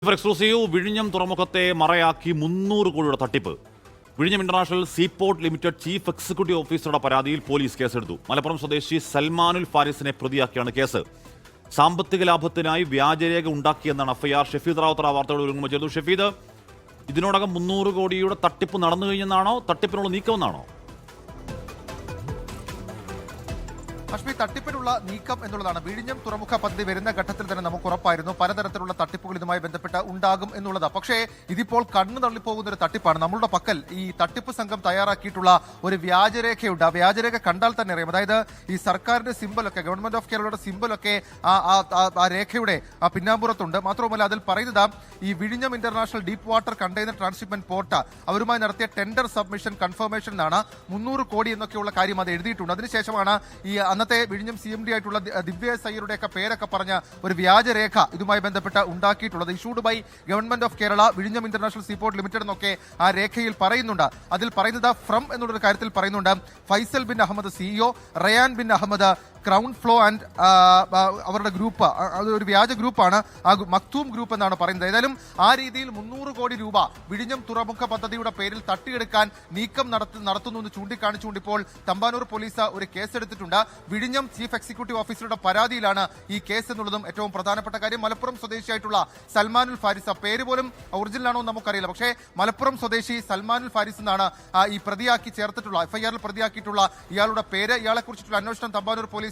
Exclusive വിഴിഞ്ഞം തുറമുഖത്തെ മറയാക്കി 300 കോടിയുടെ തട്ടിപ്പ്. വിഴിഞ്ഞം international seaport limited chief executive ഓഫീസറുടെ പരാതിയിൽ പോലീസ് കേസെടുത്തു. മലപ്പുറം സ്വദേശി സൽമാനുൽ ഫാരിസിനെ പ്രതിയാക്കിയാണ് കേസ്. സാമ്പത്തിക ലാഭത്തിനായി വ്യാജരേഖ ഉണ്ടാക്കിയെന്നാണ് എഫ്ഐആർ. ഷഫീദ് റാവുത്തർ വാർത്തയോട് ഒരുങ്ങുമ്പോൾ ചെയ്തു. ഷഫീദ്, ഇതിനോടകം 300 കോടിയുടെ തട്ടിപ്പ് നടന്നു കഴിഞ്ഞെന്നാണോ, തട്ടിപ്പിനുള്ള നീക്കമെന്നാണോ? അശ്മി, തട്ടിപ്പിനുള്ള നീക്കം എന്നുള്ളതാണ്. വിഴിഞ്ഞം തുറമുഖ പദ്ധതി വരുന്ന ഘട്ടത്തിൽ തന്നെ നമുക്ക് ഉറപ്പായിരുന്നു പലതരത്തിലുള്ള തട്ടിപ്പുകൾ ഇതുമായി ബന്ധപ്പെട്ട് ഉണ്ടാകും എന്നുള്ളത്. പക്ഷേ ഇതിപ്പോൾ കണ്ണു തള്ളിപ്പോകുന്ന ഒരു തട്ടിപ്പാണ്. നമ്മളുടെ പക്കൽ ഈ തട്ടിപ്പ് സംഘം തയ്യാറാക്കിയിട്ടുള്ള ഒരു വ്യാജരേഖയുണ്ട്. ആ വ്യാജരേഖ കണ്ടാൽ തന്നെ അറിയാം. അതായത് ഈ സർക്കാരിന്റെ സിമ്പലൊക്കെ, ഗവൺമെന്റ് ഓഫ് കേരളയുടെ സിമ്പലൊക്കെ ആ രേഖയുടെ ആ പിന്നാമ്പുറത്തുണ്ട്. മാത്രവുമല്ല അതിൽ പറയുന്നത് ഈ വിഴിഞ്ഞം international deep water container transshipment port അവരുമായി നടത്തിയ ടെൻഡർ സബ്മിഷൻ കൺഫർമേഷൻ എന്നാണ് 300 കോടി എന്നൊക്കെയുള്ള കാര്യം അത് എഴുതിയിട്ടുണ്ട്. അതിനുശേഷമാണ് ഈ അന്നത്തെ വിഴിഞ്ഞം CMD ആയിട്ടുള്ള ദിവ്യ സയ്യറുടെയൊക്കെ പേരൊക്കെ പറഞ്ഞ ഒരു വ്യാജരേഖ ഇതുമായി ബന്ധപ്പെട്ട് ഉണ്ടാക്കിയിട്ടുള്ളത്. Issued by government of Kerala വിഴിഞ്ഞം ഇന്റർനാഷണൽ സീപോർട്ട് ലിമിറ്റഡ് എന്നൊക്കെ ആ രേഖയിൽ പറയുന്നുണ്ട്. അതിൽ പറയുന്നത് ഫ്രം എന്നുള്ളൊരു കാര്യത്തിൽ പറയുന്നുണ്ട് Faisal bin Ahmed CEO, Rayan bin Ahmed crown flow and അവരുടെ ഗ്രൂപ്പ്, അതൊരു വ്യാജ ഗ്രൂപ്പാണ്, ആ മക്തൂം ഗ്രൂപ്പ് എന്നാണ് പറയുന്നത്. ഏതായാലും ആ രീതിയിൽ 300 കോടി രൂപ വിഴിഞ്ഞം തുറമുഖ പദ്ധതിയുടെ പേരിൽ തട്ടിയെടുക്കാൻ നീക്കം നടത്തുന്നു എന്ന് ചൂണ്ടിക്കാണിച്ചുകൊണ്ട് ഇപ്പോൾ തമ്പാനൂർ പോലീസ് ഒരു കേസെടുത്തിട്ടുണ്ട്. വിഴിഞ്ഞം ചീഫ് എക്സിക്യൂട്ടീവ് ഓഫീസറുടെ പരാതിയിലാണ് ഈ കേസ് എന്നുള്ളതും ഏറ്റവും പ്രധാനപ്പെട്ട കാര്യം. മലപ്പുറം സ്വദേശിയായിട്ടുള്ള സൽമാനുൽ ഫാരിസ്, പേര് പോലും ഒറിജിനൽ ആണോ നമുക്കറിയില്ല, പക്ഷേ മലപ്പുറം സ്വദേശി സൽമാനുൽ ഫാരിസ് എന്നാണ് ഈ പ്രതിയാക്കി ചേർത്തിട്ടുള്ള FIR-ൽ പ്രതിയാക്കിയിട്ടുള്ള ഇയാളുടെ പേര്. ഇയാളെ കുറിച്ചിട്ടുള്ള അന്വേഷണം തമ്പാനൂർ പോലീസ്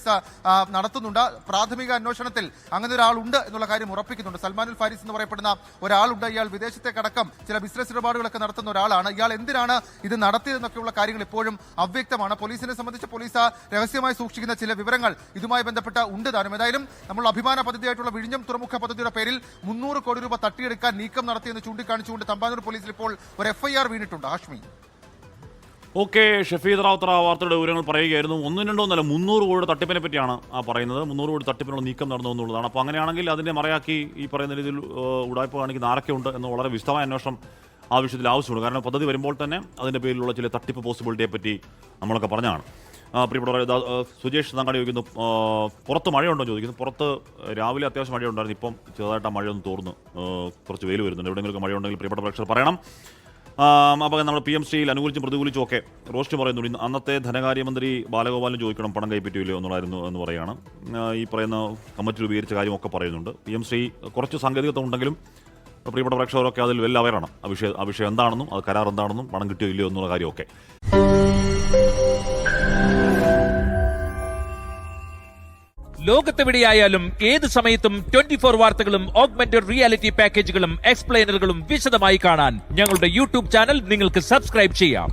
നടത്തുന്നുണ്ട്. പ്രാഥമിക അന്വേഷണത്തിൽ അങ്ങനെ ഒരാളുണ്ട് എന്നുള്ള കാര്യം ഉറപ്പിക്കുന്നുണ്ട്. സൽമാനുൽ ഫാരിസ് എന്ന് പറയപ്പെടുന്ന ഒരാളുണ്ട്. ഇയാൾ വിദേശത്തേക്കടക്കം ചില ബിസിനസ് ഇടപാടുകളൊക്കെ നടത്തുന്ന ഒരാളാണ്. ഇയാൾ എന്തിനാണ് ഇത് നടത്തിയതെന്നൊക്കെയുള്ള കാര്യങ്ങൾ ഇപ്പോഴും അവ്യക്തമാണ്. പോലീസിനെ സംബന്ധിച്ച് പോലീസ് രഹസ്യമായി സൂക്ഷിക്കുന്ന ചില വിവരങ്ങൾ ഇതുമായി ബന്ധപ്പെട്ട് ഉണ്ട് താനും. ഏതായാലും നമ്മൾ അഭിമാന പദ്ധതിയായിട്ടുള്ള വിഴിഞ്ഞം തുറമുഖ പദ്ധതിയുടെ പേരിൽ 300 കോടി രൂപ തട്ടിയെടുക്കാൻ നീക്കം നടത്തിയെന്ന് ചൂണ്ടിക്കാണിച്ചുകൊണ്ട് തമ്പാനൂർ പോലീസിൽ ഇപ്പോൾ ഒരു FIR വീണിട്ടുണ്ട്. ഹാഷ്മി, ഓക്കെ, ഷഫീദ് റാവുത്തർ വാർത്തയുടെ വിവരങ്ങൾ പറയുകയായിരുന്നു. 1-2 300 കോടിയുടെ തട്ടിപ്പിനെ പറ്റിയാണ് പറയുന്നത്. 300 കോടി തട്ടിപ്പിനുള്ള നീക്കം നടന്നു എന്നുള്ളതാണ്. അപ്പോൾ അങ്ങനെയാണെങ്കിൽ അതിനെ മറയാക്കി ഈ പറയുന്ന രീതിയിൽ ഉടായ്പ കാണിക്കുന്ന ആരൊക്കെ ഉണ്ട് എന്ന് വളരെ വിശദമായ അന്വേഷണം ആ വിഷയത്തിൽ ആവശ്യമുണ്ട്. കാരണം പദ്ധതി വരുമ്പോൾ തന്നെ അതിൻ്റെ പേരിലുള്ള ചില തട്ടിപ്പ് പോസിബിലിറ്റിയെ പറ്റി നമ്മളൊക്കെ പറഞ്ഞതാണ്. പ്രിയപ്പെട്ടവർ, സുജേഷ് തങ്ങാടി ചോദിക്കുന്നു, പുറത്ത് മഴയുണ്ടോ ചോദിക്കുന്നു. പുറത്ത് രാവിലെ അത്യാവശ്യം മഴയുണ്ടായിരുന്നു. ഇപ്പം ചെറുതായിട്ട് ആ മഴയൊന്ന് തോർന്ന് കുറച്ച് വെയിൽ വരുന്നുണ്ട്. എവിടെയെങ്കിലും മഴയുണ്ടെങ്കിൽ പ്രിയപ്പെട്ട പ്രേക്ഷകർ പറയണം. അപ്പോൾ നമ്മൾ PMCയിൽ അനുകൂലിച്ചും പ്രതികൂലിച്ചും ഒക്കെ റോസ്റ്റ് പറയുന്നുണ്ട്. അന്നത്തെ ധനകാര്യമന്ത്രി ബാലഗോപാലിന് ചോദിക്കണം പണം കൈപ്പറ്റിയില്ലോ എന്നുള്ളായിരുന്നു എന്ന് പറയുകയാണ്. ഈ പറയുന്ന കമ്മിറ്റി രൂപീകരിച്ച കാര്യമൊക്കെ പറയുന്നുണ്ട്. PMC കുറച്ച് സാങ്കേതികത്വം ഉണ്ടെങ്കിലും പ്രിയപ്പെട്ട പ്രേക്ഷകരൊക്കെ അതിൽ വെൽ അവയറാണ്. ആ വിഷയം എന്താണെന്നും അത് കരാർ എന്താണെന്നും പണം കിട്ടിയോ ഇല്ലയോ എന്നുള്ള കാര്യമൊക്കെ. ലോകത്തെവിടെയായാലും ഏത് സമയത്തും 24 വാർത്തകളും ഓഗ്മെന്റഡ് റിയാലിറ്റി പാക്കേജുകളും എക്സ്പ്ലെയിനറുകളും വിശദമായി കാണാൻ ഞങ്ങളുടെ YouTube ചാനൽ നിങ്ങൾക്ക് സബ്സ്ക്രൈബ് ചെയ്യാം.